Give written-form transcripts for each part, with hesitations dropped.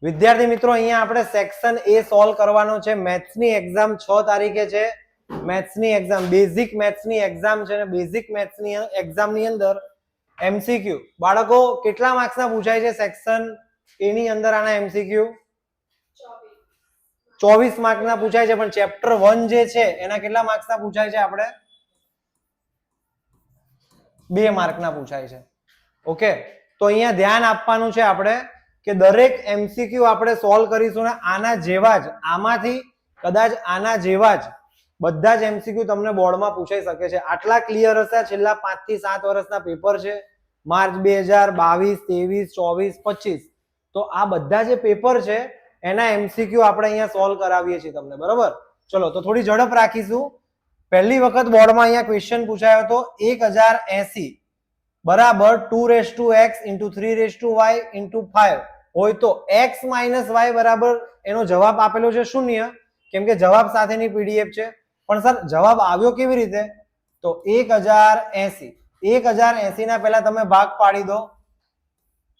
વિદ્યાર્થી મિત્રો અહીંયા આપણે સેક્શન એ સોલ્વ કરવાનો છે. મેથ્સની એક્ઝામ 6 તારીખે છે. મેથ્સની એક્ઝામ બેઝિક મેથ્સની એક્ઝામ છે ને બેઝિક મેથ્સની એક્ઝામની અંદર એમસીક્યુ બાળકો કેટલા માર્ક્સના પૂછાય છે સેક્શન એ ની અંદર આના એમસીક્યુ 24 માર્કના પૂછાય છે. પણ ચેપ્ટર 1 જે છે એના કેટલા માર્ક્સના પૂછાય છે? આપણે 2 માર્કના પૂછાય છે. ઓકે, તો અહીંયા ધ્યાન આપવાનું છે આપણે કે દરેક એમસીક્યુ આપણે સોલ્વ કરીશું ને આના જેવા જ, આમાંથી કદાચ આના જેવા જ બધા જ એમસીક્યુ તમને બોર્ડમાં પૂછાઈ શકે છે. આટલા ક્લિયર હશે. છેલ્લા 5 થી 7 વર્ષના પેપર છે, માર્ચ 2022, 23, 24, 25. તો આ બધા જે પેપર છે એના એમસીક્યુ આપણે અહીંયા સોલ્વ કરાવીએ છીએ તમને. બરોબર, ચલો તો થોડી ઝડપ રાખીશું. પહેલી વખત બોર્ડમાં અહીંયા ક્વેશ્ચન પૂછાયો હતો 1080 બરાબર 2x into 3y into 5 હોય તો x minus y બરાબર એનો જવાબ આપેલો છે 0, કેમ કે જવાબ સાથેની પીડીએફ છે. પણ સર જવાબ આવ્યો કેવી રીતે? તો 1080 ના પહેલા તમે ભાગ પાડી દો.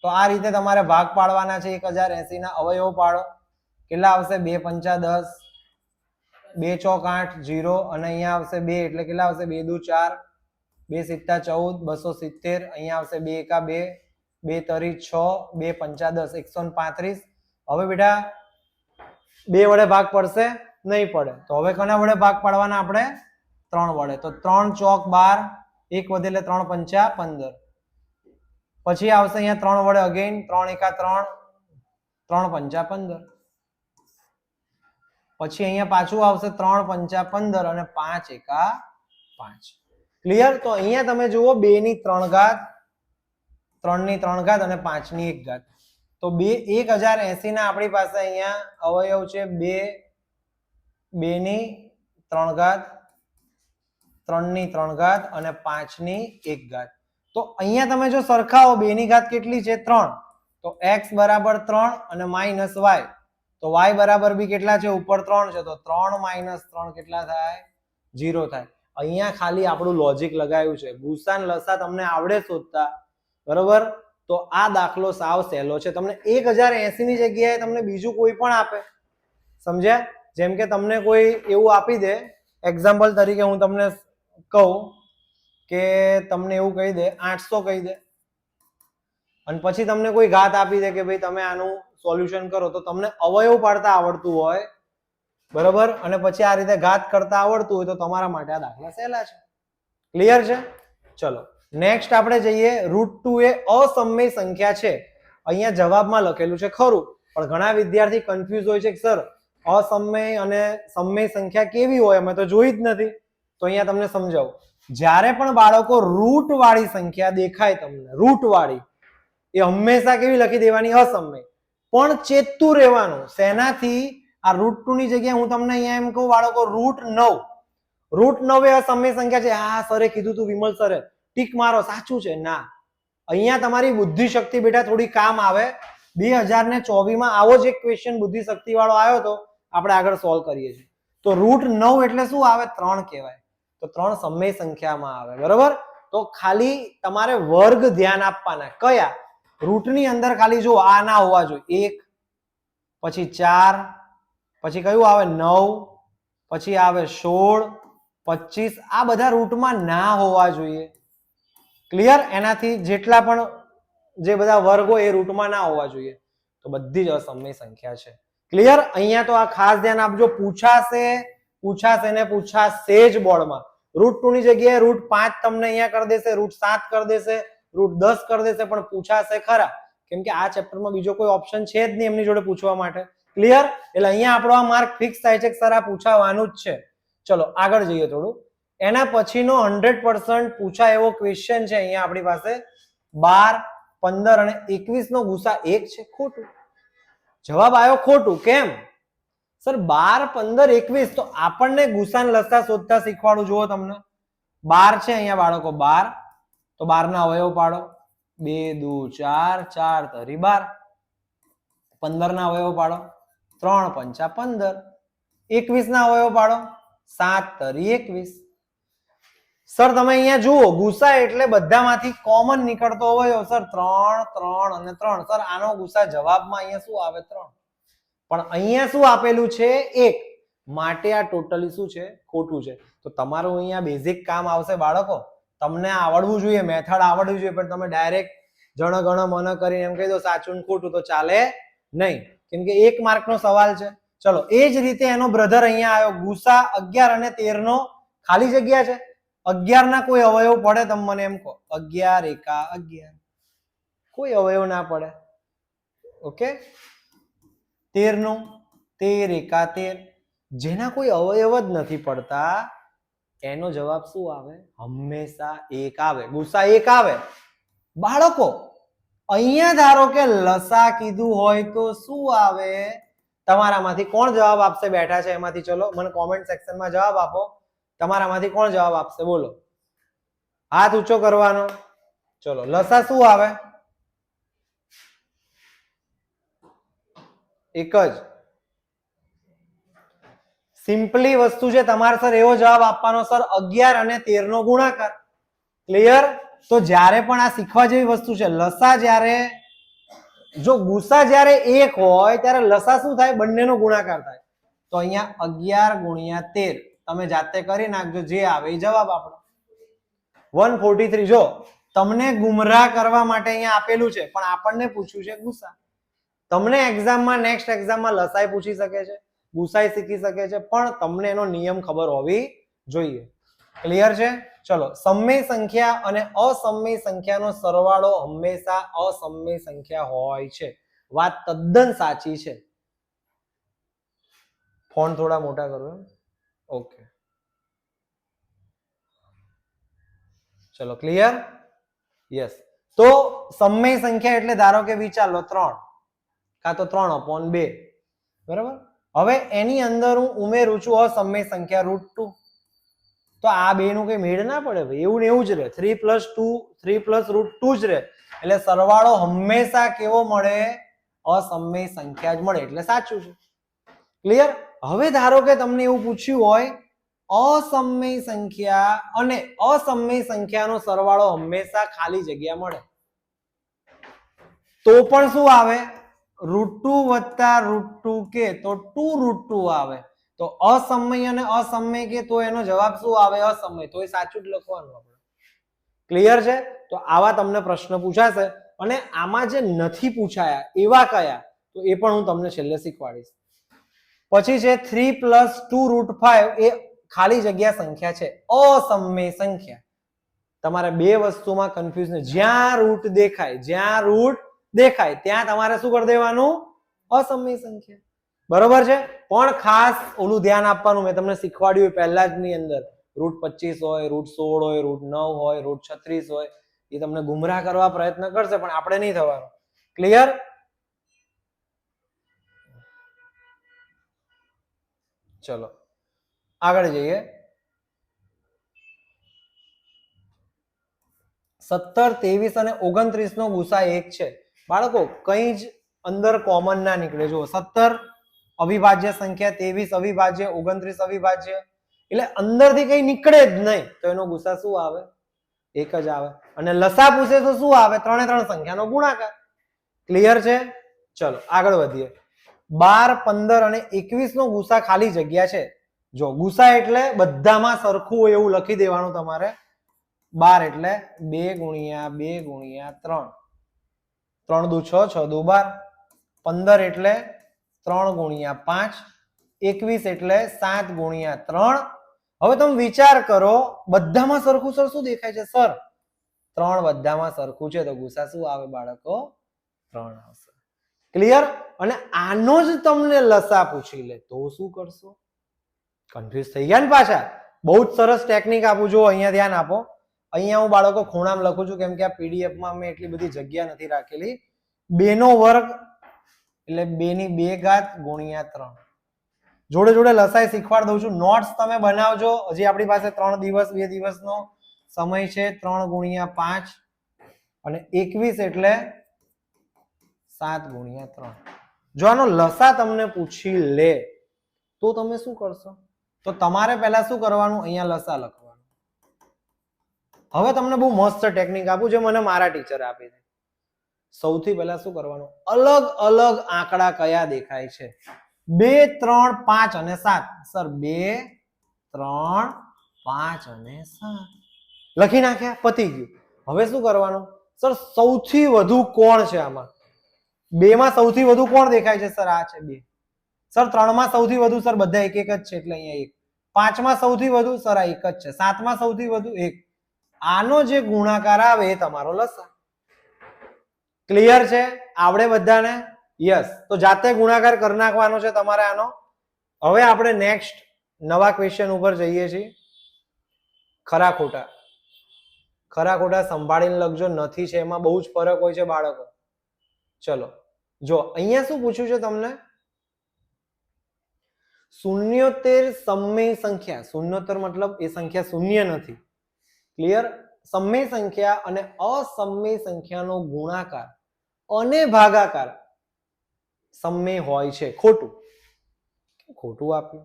તો આ રીતે તમારે ભાગ પાડવાના છે. 1080 ના અવયવો પાડો. કેટલા આવશે? 2 5 10, 2 ચોક 8 0 અને અહીંયા આવશે 2 એટલે કેટલા આવશે? 2 દુ 4, 2 સિત્તા 14, 270. અહીંયા આવશે 2 એકા 2, 2 તરી 6, 2 પંચા 10, 135. હવે બેટા 2 વડે ભાગ પડશે? નહીં પડે. તો હવે કોના વડે ભાગ પાડવાના? આપણે 3 વડે. તો 3 ચોક 12, 1 વધે એટલે 3 પંચા 15. પછી આવશે અહીંયા 3 વડે અગેન, 3 એકા 3, 3 પંચા 15. પછી અહીંયા પાછું આવશે 3 પંચા 15 અને 5 એકા 5. ક્લિયર? તો અહીંયા તમે જુઓ 2 ની 3 ઘાત, 3 ની 3 ઘાત અને 5 ની 1 ઘાત. તો 1080 ના આપણી પાસે અહીંયા અવયવ છે 2 ની 3 ઘાત, 3 ની 3 ઘાત અને 5 ની 1 ઘાત. તો અહીંયા તમે જો સરખાવો 2 ની ઘાત કેટલી છે? 3. તો x બરાબર 3 અને માઇનસ y. તો y બરાબર બી કેટલા છે? ઉપર 3 છે. તો 3 માઇનસ 3 કેટલા થાય? 0 થાય. અહીંયા ખાલી આપણું લોજિક લગાવ્યું છે. ગુસાન લસા તમને આવડે શોધતા, બરોબર? તો આ દાખલો સાવ સહેલો છે. તમને 1080 ની જગ્યાએ તમને બીજું કોઈ પણ આપે, સમજ્યા? જેમ કે તમને કોઈ એવું આપી દે, એક્ઝામ્પલ તરીકે હું તમને કહું કે તમને એવું કહી દે 800 કહી દે, અને પછી તમને કોઈ ઘાત આપી દે કે ભાઈ તમે આનું સોલ્યુશન કરો. તો તમને અવયવ પાડતા આવડતું હોય, બરોબર, અને પછી આ રીતે ઘાત કરતા આવડતું હોય તો તમારા માટે આ દાખલા સહેલા છે. ક્લિયર છે? ચલો નેક્સ્ટ આપણે જઈએ. √2 એ અસમય સંખ્યા છે. અહીંયા જવાબમાં લખેલું છે ખરું, પણ ઘણા વિદ્યાર્થી કન્ફ્યુઝ હોય છે કે સર અસમય અને સમય સંખ્યા કેવી હોય, અમે તો જોઈ જ નથી. તો અહીંયા તમને સમજાવું. જ્યારે પણ બાળકો રૂટ વાળી સંખ્યા દેખાય તમને, રૂટ વાળી, એ હંમેશા કેવી લખી દેવાની? અસમય. પણ ચેતતું રહેવાનું. શેનાથી? આ √2 ની જગ્યાએ હું તમને અહીંયા એમ કહું બાળકો √9. √9 એ અસમય સંખ્યા છે. હા સરે કીધું તું, વિમલ સરે, ટીક મારો, સાચું છે. ના, અહીંયા તમારી બુદ્ધિ શક્તિ બેટા થોડી કામ આવે. 2024 માં આવો જ એક ક્વેશ્ચન બુદ્ધિ શક્તિ વાળો આવ્યો હતો, આપણે આગળ સોલ્વ કરીએ છીએ. તો √9 એટલે શું આવે? 3 કહેવાય. તો 3 સમય સંખ્યામાં આવે, બરોબર? તો ખાલી તમારે વર્ગ ધ્યાન આપવાના. કયા? રૂટની અંદર ખાલી જો આ ના હોવા જોઈએ. 1, પછી 4, પછી કયું આવે? 9, પછી આવે 16, 25. આ બધા રૂટમાં ના હોવા જોઈએ. ક્લિયર? એનાથી જેટલા પણ જે બધા વર્ગ હોય એ રૂટમાં ના હોવા જોઈએ. તો બધી જ અસમય સંખ્યા છે. ક્લિયર? અહીંયા તો આ ખાસ ધ્યાન આપજો. પૂછાશે ને પૂછાશે જ બોર્ડમાં. √2 ની જગ્યાએ √5 તમને અહીંયા કરી દેશે, √7 કરી દેશે, √10 કરી દેશે, પણ પૂછાશે ખરા, કેમ કે આ ચેપ્ટરમાં બીજો કોઈ ઓપ્શન છે જ નહીં એમની જોડે પૂછવા માટે. ક્લિયર? એટલે અહીંયા આપણો આ માર્ક ફિક્સ થાય છે કે સર આ પૂછાવાનું જ છે. ચલો આગળ જઈએ થોડું. એના પછીનો 100% પૂછાય એવો ક્વેશ્ચન છે અહીંયા આપણી પાસે. 12, 15 અને 21 નો ગુસા 1 છે. ખોટું. જવાબ આવ્યો ખોટું. કેમ સર? 12, 15, 21. તો આપણને ગુસાન લસા શોધતા શીખવાડું. જુઓ તમને 12 છે અહીંયા બાળકો, 12. તો 12 ના અવયવ પાડો. 2 દુ 4, 4 તરી 12. 15 ના અવયવ પાડો. 3 પંચા 15. 21 ના અવયવ પાડો. 7 તરી 21. સર તમે અહીંયા જુઓ ગુસા એટલે બધામાંથી કોમન નીકળતો હોય સર 3 3 અને 3 સર આનો ગુસા જવાબમાં અહીંયા શું આવે 3 પણ અહીંયા શું આપેલું છે 1 માટે આ ટોટલી શું છે ખોટું છે તો તમારું અહીંયા બેઝિક કામ આવશે બાળકો તમને આવડવું જોઈએ મેથડ આવડવું જોઈએ પણ તમે ડાયરેક્ટ જણ ગણ મન કરીને એમ કહી દો સાચું ને ખોટું તો ચાલે નહીં કેમ કે 1 માર્કનો સવાલ છે ચલો એ જ રીતે એનો બ્રધર અહીંયા આવ્યો ગુસા 11 અને 13 નો ખાલી જગ્યા છે 11 ના કોઈ અવયવ પડે તમે મને એમ કહો 11 એકા 11 કોઈ અવયવ ના પડે ઓકે 13 નો 13 એકા 13 જેના કોઈ અવયવ જ નથી પડતા એનો જવાબ શું આવે હંમેશા 1 આવે ગુસા 1 આવે બાળકો અહીંયા ધારો કે લસા કીધું હોય તો શું આવે તમારામાંથી કોણ જવાબ આપશે બેઠા છે એમાંથી ચલો મને કોમેન્ટ સેક્શનમાં જવાબ આપો તમારામાંથી કોણ જવાબ આપશે બોલો હાથ ઊંચો કરવાનો ચલો લસા શું આવે એક જ સિમ્પલી વસ્તુ છે તમારે સર એવો જવાબ આપવાનો સર 11 અને 13 નો ગુણાકાર ક્લિયર તો જ્યારે પણ આ શીખવા જેવી વસ્તુ છે લસા જ્યારે જો ગુસા જ્યારે 1 હોય ત્યારે લસા શું થાય બંનેનો ગુણાકાર થાય તો અહીંયા 11 ગુણ્યા 13 તમે જાતે કરી નાખજો જે આવે એ જવાબ આપણો 143 જો તમને ગુમરાહ કરવા માટે અહીંયા આપેલું છે પણ આપણને પૂછ્યું છે ગુસા તમને એક્ઝામમાં નેક્સ્ટ એક્ઝામમાં લસાઈ પૂછી શકે છે ગુસાઈ શીખી શકે છે પણ તમને એનો નિયમ ખબર હોવી જોઈએ ક્લિયર છે ચલો સમય સંખ્યા અને અસમય સંખ્યાનો સરવાળો હંમેશા અસમય સંખ્યા હોય છે વાત તદ્દન સાચી છે ફોન થોડા મોટા કરો ઓકે ચલો ક્લિયર યસ તો સમય સંખ્યા એટલે ધારો કે વિચારો 3 કાં તો 3/2 બરાબર હવે એની અંદર હું ઉમેરું છું અસમય સંખ્યા √2 તો આ બે નું કઈ મેળ ના પડે ભાઈ એવું ને એવું જ રહે 3 + 2 3 + √2 જ રહે એટલે સરવાળો હંમેશા કેવો મળે અસમય સંખ્યા જ મળે એટલે સાચું છે ક્લિયર હવે ધારો કે તમને એવું પૂછ્યું હોય અસમય સંખ્યા અને અસમય સંખ્યાનો સરવાળો હંમેશા ખાલી જગ્યા મળે તો પણ શું આવે √2 + √2 કે તો 2√2 આવે તો અસમય અને અસમય કે તો એનો જવાબ શું આવે અસમય તો એ સાચું જ લખવાનું આપણે ક્લિયર છે તો આવા તમને પ્રશ્ન પૂછાશે અને આમાં જે નથી પૂછાયા એવા કયા તો એ પણ હું તમને છેલ્લે શીખવાડીશ પછી છે 3 + 2√5 એ ખાલી જગ્યા સંખ્યા છે અસમય સંખ્યા તમારે બે વસ્તુમાં કન્ફ્યુઝન જ્યાં રૂટ દેખાય ત્યાં તમારે શું કરી દેવાનું અસમય સંખ્યા બરોબર છે પણ ખાસ ઓલું ધ્યાન આપવાનું મેં તમને શીખવાડ્યું પહેલા જ ની અંદર √25 હોય √16 હોય √9 હોય √36 હોય એ તમને ગુમરાહ કરવા પ્રયત્ન કરશે પણ આપણે નહીં થવાનું ક્લિયર ચલો આગળ જઈએ 17 23 અને 29 નો ગુસા 1 છે બાળકો કઈ જ અંદર કોમન ના નીકળે જો 17 અવિભાજ્ય સંખ્યા 23 અવિભાજ્ય 29 અવિભાજ્ય એટલે અંદરથી કઈ નીકળે જ નહીં તો એનો ગુસા શું આવે એક જ આવે અને લસા પૂછે તો શું આવે 3 સંખ્યાનો ગુણાકાર ક્લિયર છે ચલો આગળ વધીએ 12 15 અને 21 નો ગુસા ખાલી જગ્યા છે જો ગુસા એટલે બધામાં સરખું હોય એવું લખી દેવાનું તમારે 12 એટલે 2 ગુણ્યા 2 ગુણ્યા 3 3 દુ 6 6 દુ 12 15 એટલે 3 ગુણ્યા 5 21 એટલે 7 ગુણ્યા 3 હવે તમે વિચાર કરો બધામાં સરખું સર શું દેખાય છે સર 3 બધામાં સરખું છે તો ગુસા શું આવે બાળકો 3 આવશે ક્લિયર અને આનો જ તમને લસા પૂછી લે તો શું કરશો કન્ફ્યુઝ થઈ ગયા ને પાછા બહુ જ સરસ ટેકનિક આપું જો અહીંયા ધ્યાન આપો અહીંયા હું બાળકો ખૂણામાં લખું છું કેમ કે આ પીડીએફ માં મેં એટલી બધી જગ્યા નથી રાખેલી 2 નો વર્ગ એટલે 2 ની 2 ઘાત ગુણ્યા 3 જોડે જોડે લસાઈ શીખવાડ દઉં છું નોટ્સ તમે બનાવજો હજી આપણી પાસે 3 દિવસ 2 દિવસનો સમય છે 3 ગુણ્યા 5 અને 21 એટલે 7 ગુણ્યા 3 જો આનો લસા તમને પૂછી લે તો તમે શું કરશો તો તમારે પહેલા શું કરવાનું અહીંયા લસા લખવાનું હવે તમને બહુ મસ્ત ટેકનિક આપું જે મને મારા ટીચરે આપી હતી. સૌથી પહેલા શું કરવાનું, અલગ અલગ આંકડા કયા દેખાય છે? 2, 3, 5 અને 7. સર 2, 3, 5 અને 7 લખી નાખ્યા, પતી ગયું. હવે શું કરવાનું સર? સૌથી વધુ કોણ છે આમાં? 2 માં સૌથી વધુ કોણ દેખાય છે? સર આ છે 2. સર 3 માં સૌથી વધુ? સર બધા એક એક જ છે એટલે અહીંયા 1. 5 માં સૌથી વધુ? સર આ એક જ છે. 7 માં સૌથી વધુ? 1. આનો જે ગુણાકાર આવે એ તમારો લસા. ક્લિયર છે? આવડે બધાને? યસ. તો જાતે ગુણાકાર કરી નાખવાનો છે તમારે આનો. હવે આપણે નેક્સ્ટ નવા ક્વેશ્ચન ઉપર જઈએ છીએ. ખરા ખોટા. ખરા ખોટા સંભાળીને લખજો, નથી છે એમાં બહુ જ ફરક હોય છે બાળકો. ચલો જો અહીંયા શું પૂછ્યું છે તમને? 77 સમય સંખ્યા. 77 મતલબ એ સંખ્યા શૂન્ય નથી. ક્લિયર? સમય સંખ્યા અને અસમય સંખ્યાનો ગુણાકાર અને ભાગાકાર સમય હોય છે. ખોટું. ખોટું આપ્યું.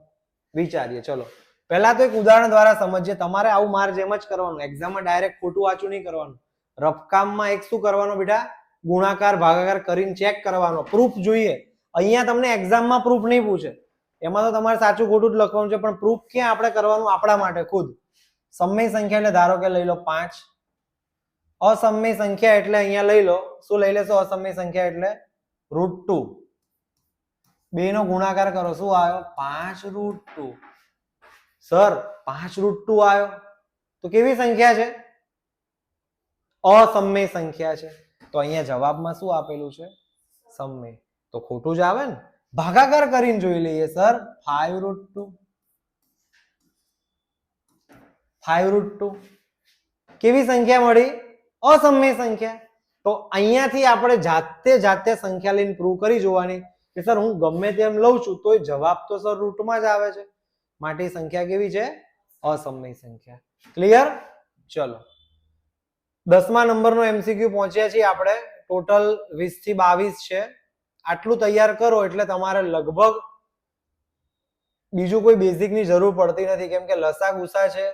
વિચારીએ. ચલો પહેલા તો એક ઉદાહરણ દ્વારા સમજીએ. તમારે આવું માર જેમ જ કરવાનું. એક્ઝામમાં ડાયરેક્ટ ખોટું વાંચું નહીં કરવાનું. રફકામમાં એક શું કરવાનું બેટા? ગુણાકાર ભાગાકાર કરીને ચેક કરવાનો. પ્રૂફ જોઈએ. અહીંયા તમને એક્ઝામમાં પ્રૂફ નહીં પૂછે. એમાં તો તમારે સાચું ખોટું જ લખવાનું છે, પણ પ્રૂફ ક્યાં આપણે કરવાનું? આપણા માટે ખુદ. સમય સંખ્યા એટલે ધારો કે લઈ લો 5. અસમય સંખ્યા એટલે અહીંયા લઈ લો. શું લઈ લેશો? અસમય સંખ્યા એટલે √2. 2 નો ગુણાકાર કરો. શું આવ્યો? 5√2. સર 5√2 આવ્યો તો કેવી સંખ્યા છે? અસમય સંખ્યા છે. તો અહીંયા જવાબમાં શું આપેલું છે? સમય. તો ખોટું જ આવે ને. ભાગાકાર કરીને જોઈ લઈએ. સર 5√2. 5√2 કેવી સંખ્યા મળી? અસમય સંખ્યા. તો અહીંયાથી આપણે જાતે સંખ્યા લઈને પ્રૂવ કરી જોવાની કે સર હું ગમે તેમ લઉં છું તો જવાબ તો સર રૂટમાં જ આવે છે. માટે સંખ્યા કેવી છે? અસમય સંખ્યા. ક્લિયર? ચલો 10મા નંબરનો MCQ પહોંચ્યા છીએ આપણે. ટોટલ 20 થી 22 છે. આટલું તૈયાર કરો એટલે તમારે લગભગ બીજું કોઈ બેઝિક ની જરૂર પડતી નથી, કેમ કે લસા ગુસા છે,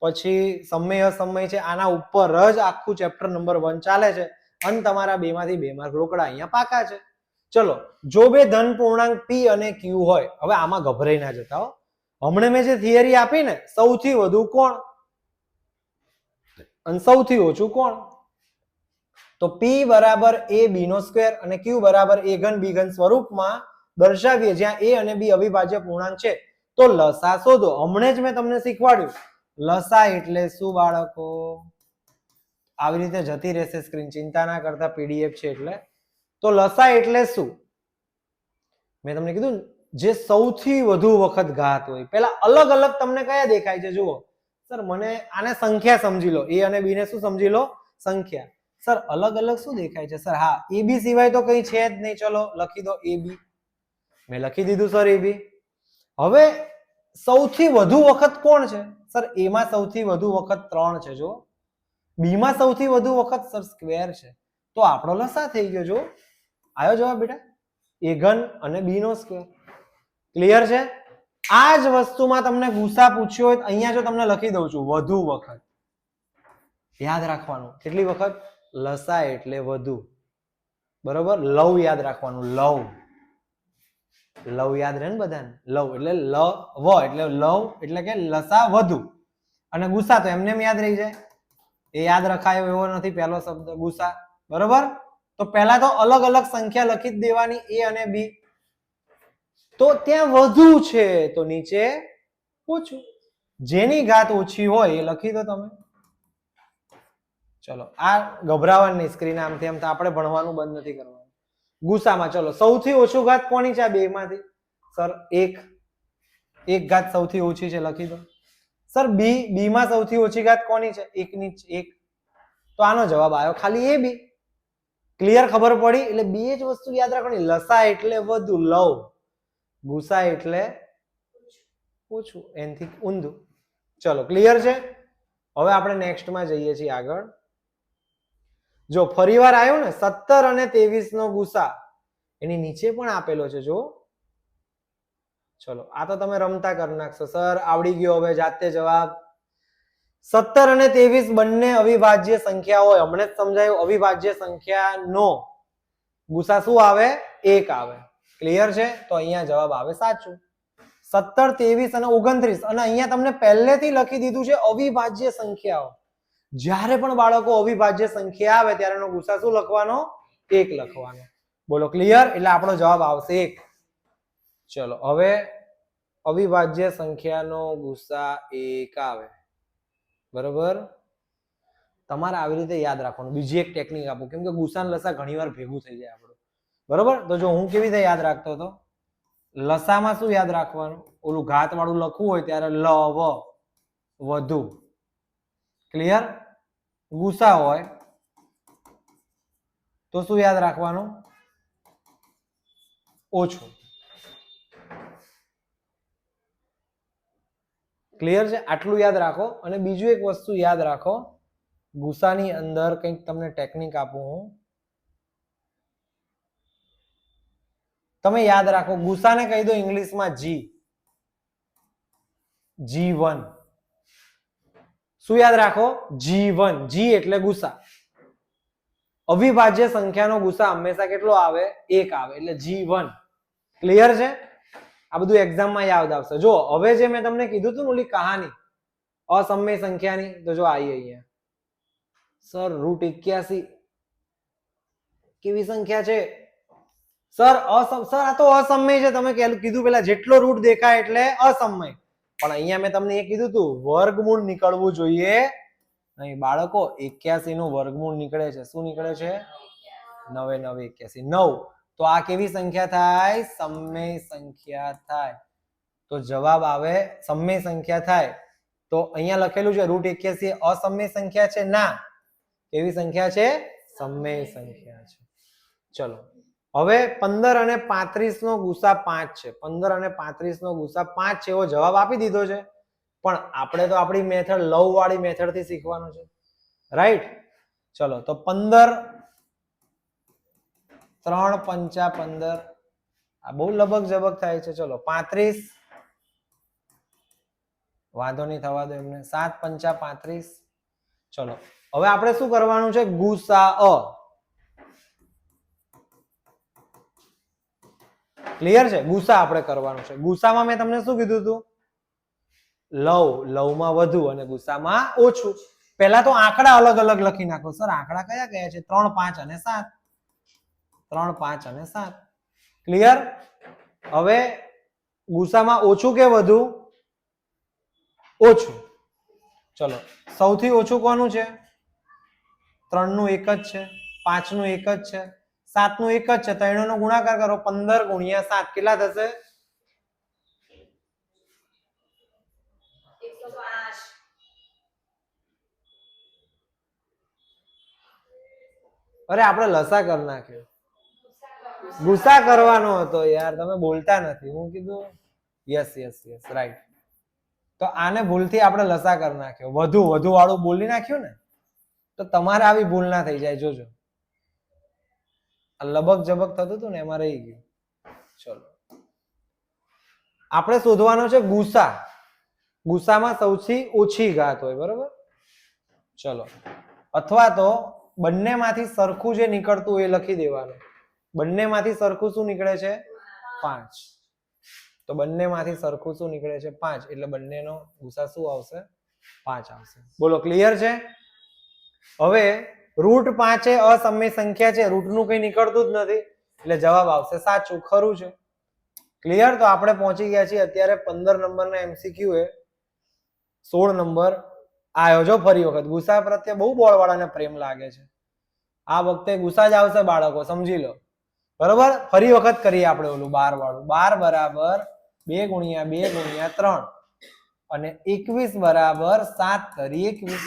પછી સમય અસમય છે, આના ઉપર જ આખું ચેપ્ટર નંબર 1 ચાલે છે અને તમારા 2 માંથી 2 માર્ક રોકડા અહીંયા પાકા છે. ચલો જો બે ધન પૂર્ણાંક P અને Q હોય, હવે આમાં ગભરાઈ ના જતા હો. હમણે મેં જે થિયરી આપી ને, સૌથી વધુ કોણ અને સૌથી ઓછું કોણ, તો P બરાબર AB² અને Q બરાબર A ઘન B ઘન સ્વરૂપમાં દર્શાવીએ, જ્યાં A અને B અવિભાજ્ય પૂર્ણાંક છે. તો લસા શોધો. હમણે જ મેં તમને શીખવાડ્યું લસા એટલે શું બાળકો? આવી રીતે જતી રહેશે સ્ક્રીન, ચિંતા ના કરતા, PDF છે એટલે. તો લસા એટલે શું? મેં તમને કીધું જે સૌથી વધુ વખત ઘાત હોય. પેલા અલગ અલગ તમને કયા દેખાય છે? જુઓ સર, મને આને સંખ્યા સમજી લો. A અને B ને શું સમજી લો? સંખ્યા. સર અલગ અલગ શું દેખાય છે? સર હા, AB સિવાય તો કઈ છે જ નહીં. ચલો લખી દો AB. મેં લખી દીધું સર AB. હવે સૌથી વધુ વખત કોણ છે? સર A માં સૌથી વધુ વખત 3 છે. જો B માં સૌથી વધુ વખત સર સ્ક્વેર છે. તો આપણો લસા થઈ ગયો. જો આવ્યો જવાબ બેટા, A ઘન અને B નો સ્ક્વેર. ક્લિયર છે? આ જ વસ્તુમાં તમને ગુસા પૂછ્યો હોય, અહીંયા જો તમને લખી દઉં છું વધુ વખત. યાદ રાખવાનું કેટલી વખત? લસા એટલે વધુ. બરોબર? લવ યાદ રાખવાનું. લવ લવ યાદ રહે ને બધાને? લવ એટલે લવ એટલે લવ એટલે કે લસા વધુ, અને ગુસા તો એમને એમ યાદ રહી જાય. એ યાદ રખાયો એવો નથી પહેલો શબ્દ ગુસા. બરોબર? તો પહેલા તો અલગ અલગ સંખ્યા લખી જ દેવાની, A અને B. તો ત્યાં વધુ છે તો નીચે ઓછું. જેની ઘાત ઓછી હોય એ લખી દો તમે. ચલો આ ગભરાવાની સ્ક્રીન આમથી આમ આપણે ભણવાનું બંધ નથી કરવાનું. ગુસામાં ચલો સૌથી ઓછું ઘાત કોની છે આ બે માંથી? સર 1. 1 ઘાત સૌથી ઓછી છે, લખી દો. સર B માં સૌથી ઓછી ઘાત કોની છે? 1 ની 1. તો આનો જવાબ આવ્યો ખાલી AB. ક્લિયર? ખબર પડી? એટલે બે જ વસ્તુ યાદ રાખવાની. લસા એટલે વધુ, લવ. ગુસા એટલે ઓછું, એનથી ઊંધું. ચલો ક્લિયર છે? હવે આપણે નેક્સ્ટ માં જઈએ છીએ આગળ. જો ફરીવાર આવ્યો ને 17 અને 23 નો ગુસા, એની નીચે પણ આપેલો છે. જો ચલો આ તો તમે રમતા કરી નાખશો. સર આવડી ગયો, હવે જાતે જવાબ. 17 અને 23 બંને અવિભાજ્ય સંખ્યા હોય, હમણાં જ સમજાયું, અવિભાજ્ય સંખ્યાનો ગુસા શું આવે? 1 આવે. ક્લિયર છે? તો અહીંયા જવાબ આવે સાચું. 17, 23 અને 29, અને અહીંયા તમને પહેલેથી લખી દીધું છે અવિભાજ્ય સંખ્યાઓ. જ્યારે પણ બાળકો અવિભાજ્ય સંખ્યા આવે ત્યારે એનો ગુસા શું લખવાનો? 1 લખવાનો. બોલો ક્લિયર? એટલે આપણો જવાબ આવશે 1. ચલો હવે અવિભાજ્ય સંખ્યાનો ગુસા 1 આવે. બરોબર? તમારે આવી રીતે યાદ રાખવાનું. બીજી એક ટેકનિક આપું, કેમ કે ગુસા અને લસા ઘણીવાર ભેગું થઈ જાય આપણું. બરોબર? તો જો હું કેવી રીતે યાદ રાખતો હતો, લસામાં શું યાદ રાખવાનું? ઓલું ઘાત વાળું લખવું હોય ત્યારે લ વ વધુ. ક્લિયર? ગુસા હોય તો શું યાદ રાખવાનું? ઓછું. ક્લિયર છે? આટલું યાદ રાખો. અને બીજું એક વસ્તુ યાદ રાખો, ગુસાની અંદર કંઈક તમને ટેકનિક આપું હું. તમે યાદ રાખો, ગુસાને કહી દો ઇંગ્લિશમાં જી. G1. શું યાદ રાખો? G1. જી એટલે ગુસા. અવિભાજ્ય સંખ્યાનો ગુસા હંમેશા કેટલો આવે? 1 આવે. એટલે G1. ક્લિયર છે? આ બધું એક્ઝામમાં યાદ આવશે. જો હવે જે મેં તમને કીધું હતું ને ઓલી કહાની અસમય સંખ્યાની, તો જો આવી અહીંયા સર √81 કેવી સંખ્યા છે? સર આ તો અસમય છે. તમે કીધું પેલા જેટલો રૂટ દેખાય એટલે અસમય. પણ અહીંયા મેં તમને એ કીધું હતું વર્ગમૂળ નીકળવું જોઈએ નહીં. બાળકો 81 નું વર્ગમૂળ નીકળે છે. શું નીકળે છે? 9 9 81. 9. તો આ કેવી સંખ્યા થાય? સમય સંખ્યા થાય. તો જવાબ આવે સમય સંખ્યા થાય. તો અહીંયા લખેલું છે √81 અસમય સંખ્યા છે? ના. કેવી સંખ્યા છે? સમય સંખ્યા છે. ચલો હવે 15 અને 35 નો ગુસા 5 છે. 15 અને 35 નો ગુસા 5 છે એવો જવાબ આપી દીધો છે. પણ આપણે તો આપણી મેથડ લવ વાળી મેથડ થી શીખવાનું છે, રાઈટ? ચલો તો 15 3 5 15, આ બહુ લબક જબક થાય છે. ચલો 35, વાંધો નહીં, થવા દો એમને. 7 5 35. ચલો હવે આપણે શું કરવાનું છે? ગુસા. ક્લિયર છે? ગુસા આપણે કરવાનું છે. ગુસામાં મેં તમને શું કીધું હતું? લવમાં વધુ અને ગુસામાં ઓછું. પહેલા તો આંકડા અલગ અલગ લખી નાખો. સર આંકડા કયા કયા છે? 3 5 અને 7. 3 5 અને 7. ક્લિયર? હવે ગુસામાં ઓછું કે વધુ? ઓછું. ચલો સૌથી ઓછું કોનું છે? 3 નું 1 જ છે, 5 નું 1 જ છે, 7 નું 1 જ છે. ત્રણેયનો ગુણાકાર કરો. 15 × 7 કેટલા થશે? 105. અરે આપણે લસા કરી નાખ્યો. ગુસા કરવાનો હતો યાર, તમે બોલતા નથી. હું કીધું યસ રાઈટ. તો આને ભૂલથી આપણે લસા કરી નાખ્યો. વધુ વાળું બોલી નાખ્યું ને, તો તમારે આવી ભૂલ ના થઈ જાય. જોજો લબક જબક થતું હતું ને, એમાં રહી ગયું. ચલો આપણે શોધવાનો છે ગુસા. ગુસામાં સૌથી ઓછી ઘાત હોય. બરોબર? ચલો અથવા તો બંનેમાંથી સરખું જે નીકળતું એ લખી દેવાનું. બંનેમાંથી સરખું શું નીકળે છે? 5. તો બંનેમાંથી સરખું શું નીકળે છે? 5. એટલે બંનેનો ગુસા શું આવશે? 5 આવશે. બોલો ક્લિયર છે? હવે √5 એ અસમય સંખ્યા છે. રૂટનું કંઈ નીકળતું જ નથી એટલે જવાબ આવશે સાચું. ખરું છે? ક્લિયર? તો આપણે પહોંચી ગયા છીએ અત્યારે 15 નંબરના MCQ એ 16 નંબર આવ્યો. જો ફરી વખત ગુસા પ્રત્યે બહુ બોળવાળાને પ્રેમ લાગે છે. આ વખતે ગુસા જ આવશે બાળકો, સમજી લો. બરોબર? ફરી વખત કરીએ આપણે ઓલું 12 વાળું. 12 બરાબર 2 × 2 × 3 અને 21 બરાબર 7 તરી 21.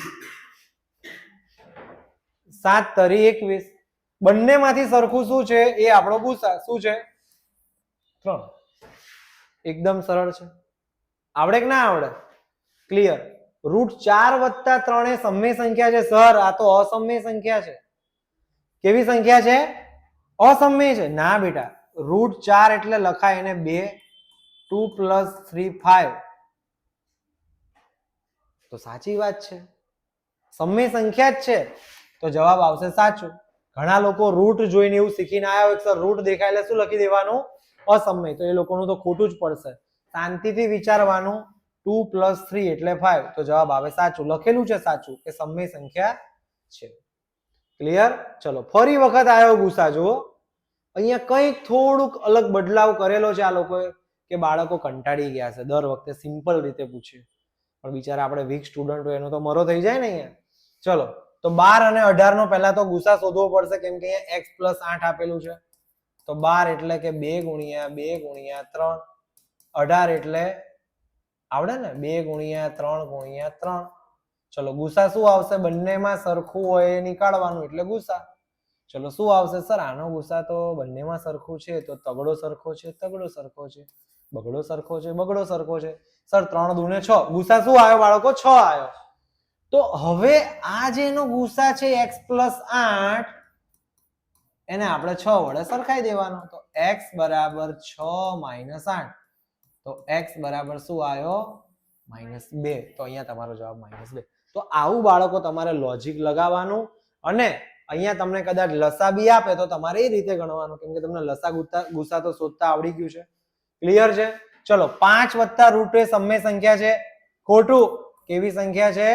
7 તરી 21. બંનેમાંથી સરખું શું છે? એ આપણો ગુસા. શું છે? 3. એકદમ સરળ છે. આવડે કે ના આવડે? ક્લિયર? √4 + 3 એ સમય સંખ્યા છે. સર આ તો અસમય સંખ્યા છે. કેવી સંખ્યા છે? અસમય છે. ના બેટા, √4 એટલે લખાય એને 2, 2 + 3 5. તો સાચી વાત છે, સમય સંખ્યા જ છે તો જવાબ આવશે સાચું. ઘણા લોકો રૂટ જોઈને એવું શીખીને આવ્યા હોય સર રૂટ દેખાય એટલે શું લખી દેવાનું અસમય, તો એ લોકોનું તો ખોટું જ પડશે. શાંતિથી વિચારવાનું 2 + 3 એટલે 5, તો જવાબ આવે સાચું. લખેલું છે સાચું કે સમય સંખ્યા છે. ક્લિયર? ચલો ફરી વખત આવ્યો ગુસા. જુઓ અહીંયા કંઈક થોડુંક અલગ બદલાવ કરેલો છે આ લોકોએ કે બાળકો કંટાળી ગયા છે. દર વખતે સિમ્પલ રીતે પૂછ્યું, પણ બિચારા આપણે વીક સ્ટુડન્ટ હોય એનો તો મરો થઈ જાય ને અહીંયા. ચલો તો 12 અને 18 નો પહેલા તો ગુસા શોધવો પડશે, કેમ કે અહીંયા x + 8 આપેલું છે. તો 12 એટલે કે 2 × 2 × 3, 18 એટલે આવડે ને 2 × 3 × 3. ચલો ગુસા શું આવશે? બંનેમાં સરખું હોય એ નીકાળવાનું એટલે ગુસા. ચલો શું આવશે સર? આનો ગુસા તો બંનેમાં સરખું છે, તો તગડો સરખો છે, તગડો સરખો છે, બગડો સરખો છે, બગડો સરખો છે. સર 3 × 2 = 6. ગુસા શું આવ્યો બાળકો? 6 આવ્યો. તો હવે આ જે એનો ગુસા છે x + 8, એને આપણે 6 વડે સરખાઈ દેવાનો. તો x = 6 - 8, તો x બરાબર શું આવ્યો? -2. તો અહીંયા તમારો જવાબ -2. તો આવું બાળકો તમારે લોજિક લગાવવાનું, અને અહીંયા તમને કદાચ લસા બી આપે તો તમારે એ રીતે ગણવાનું, કેમ કે તમને લસા ગુસા તો શોધતા આવડી ગયું છે. ક્લિયર છે? ચલો 5 + રૂટ એ સમય સંખ્યા છે. ખોટું. કેવી સંખ્યા છે?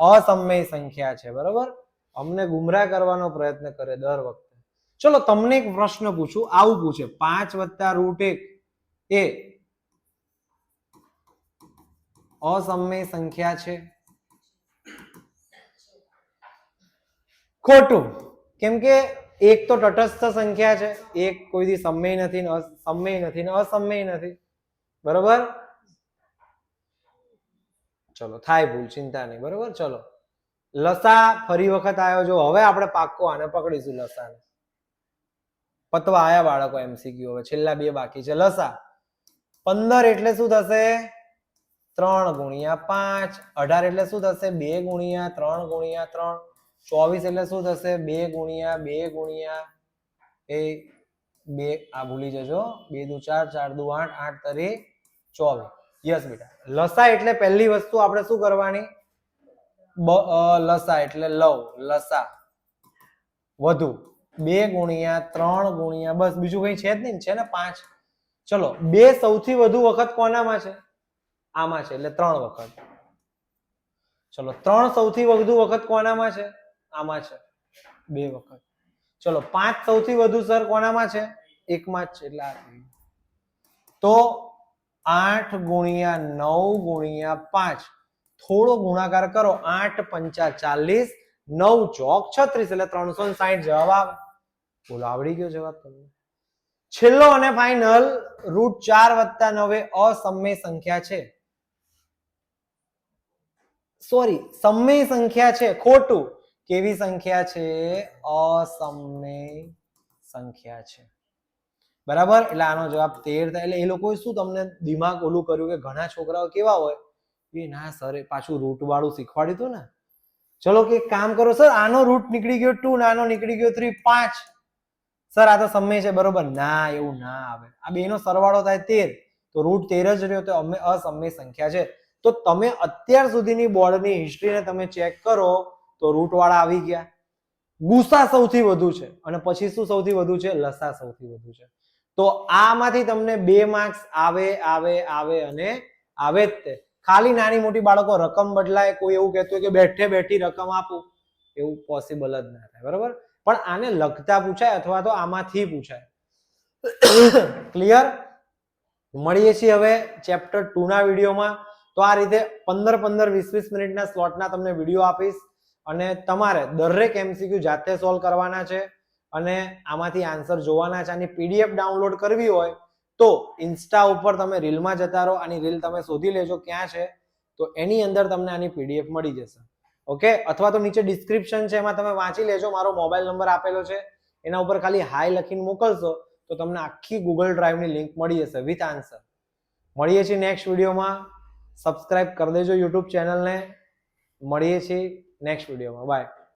અસમય સંખ્યા છે. બરોબર? અમને ગુમરાહ કરવાનો પ્રયત્ન કરે દર વખતે. ચલો તમને એક પ્રશ્ન પૂછું, આવું પૂછે 5 + રૂટ 1 એ અસમય સંખ્યા છે? ખોટું. કેમ કે એક તો તટસ્થ સંખ્યા છે, એક કોઈ દી સમય નથી, સમય નથી ને અસમય નથી. બરોબર? ચલો થાય ભૂલ, ચિંતા નહીં. બરોબર? ચલો લસા ફરી વખત આવ્યો. જો હવે આપણે પાક્કો આને પકડીશું લસાને. પતવા આયા બાળકો MCQ. હવે છેલ્લા 2 બાકી છે. લસા 15 એટલે શું થશે? 3 × 5. 18 એટલે શું થશે? 2 × 3 × 3. 24 એટલે શું થશે? 2 × 2 × 2. આ ભૂલી જજો. 2 × 4 4 × 8 8 તરી 24. યસ બેટા. લસા એટલે પહેલી વસ્તુ આપણે શું કરવાની? લસા એટલે લવ, લસા વધુ 2 × 3 × બસ બીજું કઈ છે જ નહીં, છે ને 5. ચલો 2 સૌથી વધુ વખત કોનામાં છે? આમાં છે, એટલે 3 વખત. ચલો 3 સૌથી વધુ વખત કોનામાં છે? આમાં છે, 2 વખત. ચલો 5 સૌથી વધુ સર કોનામાં છે? એકમાં જ છે, એટલે આ. તો 8 × 9 × 5 થોડો ગુણાકાર કરો. 8 × 5 = 40, 9 × 4 = 36, એટલે 360 જવાબ આવે. બોલો આવડી ગયો જવાબ તમને. છેલ્લો અને ફાઇનલ √4 + 9 અસમય સંખ્યા છે. સોરી, સમય સંખ્યા છે. ખોટું. કેવી સંખ્યા છે? અસમય સંખ્યા છે. બરાબર? એટલે આનો જવાબ 13 થાય. એટલે એ લોકોએ શું તમને દિમાગ ઓલું કર્યું કે ઘણા છોકરાઓ કેવા હોય એ ના સર પાછું રૂટ વાળું શીખવાડ્યું હતું ને. ચલો કે કામ કરો સર, આનો રૂટ નીકળી ગયો 2 ને આનો નીકળી ગયો 3, 5. સર આ તો સમય છે. બરોબર? ના, એવું ના આવે. આ બેનો સરવાળો થાય 13, તો રૂટ 13 જ રહ્યો, તો અમે અસમય સંખ્યા છે. તો તમે અત્યાર સુધીની બોર્ડની હિસ્ટ્રીને તમે ચેક કરો તો રૂટ વાળા આવી ગયા. ગુસા સૌથી વધુ છે, અને પછી શું સૌથી વધુ છે? લસા સૌથી વધુ છે. તો આમાંથી તમને 2 માર્ક્સ આવે આવે આવે અને આવે જ તે. ખાલી નાની મોટી બાળકો રકમ બદલાય, કોઈ એવું કહેતું હોય કે બેઠે બેઠી રકમ આપું, એવું પોસિબલ જ ના થાય. બરોબર? પણ આને લખતા પૂછાય અથવા તો આમાંથી પૂછાય. ક્લિયર? મળીએ છીએ હવે ચેપ્ટર 2 ના વિડીયોમાં. તો આ રીતે 15 15 20 20 મિનિટના સ્લોટના તમને વિડીયો આપીશ, અને તમારે દરેક MCQ જાતે સોલ્વ કરવાના છે, અને આમાંથી આન્સર જોવાના છે. આની PDF ડાઉનલોડ કરવી હોય તો ઇન્સ્ટા ઉપર તમે રીલમાં જતા રહો, આની રીલ તમે શોધી લેજો ક્યાં છે, તો એની અંદર તમને આની PDF મળી જશે. ઓકે? અથવા તો નીચે ડિસ્ક્રિપ્શન છે, એમાં તમે વાંચી લેજો. મારો મોબાઈલ નંબર આપેલો છે, એના ઉપર ખાલી હાય લખીને મોકલશો તો તમને આખી ગૂગલ ડ્રાઈવની લિંક મળી જશે વિથ આન્સર. મળીએ છીએ નેક્સ્ટ વિડીયોમાં. સબસ્ક્રાઇબ કરી દેજો યુટ્યુબ ચેનલને. મળીએ છીએ નેક્સ્ટ વિડીયોમાં. બાય.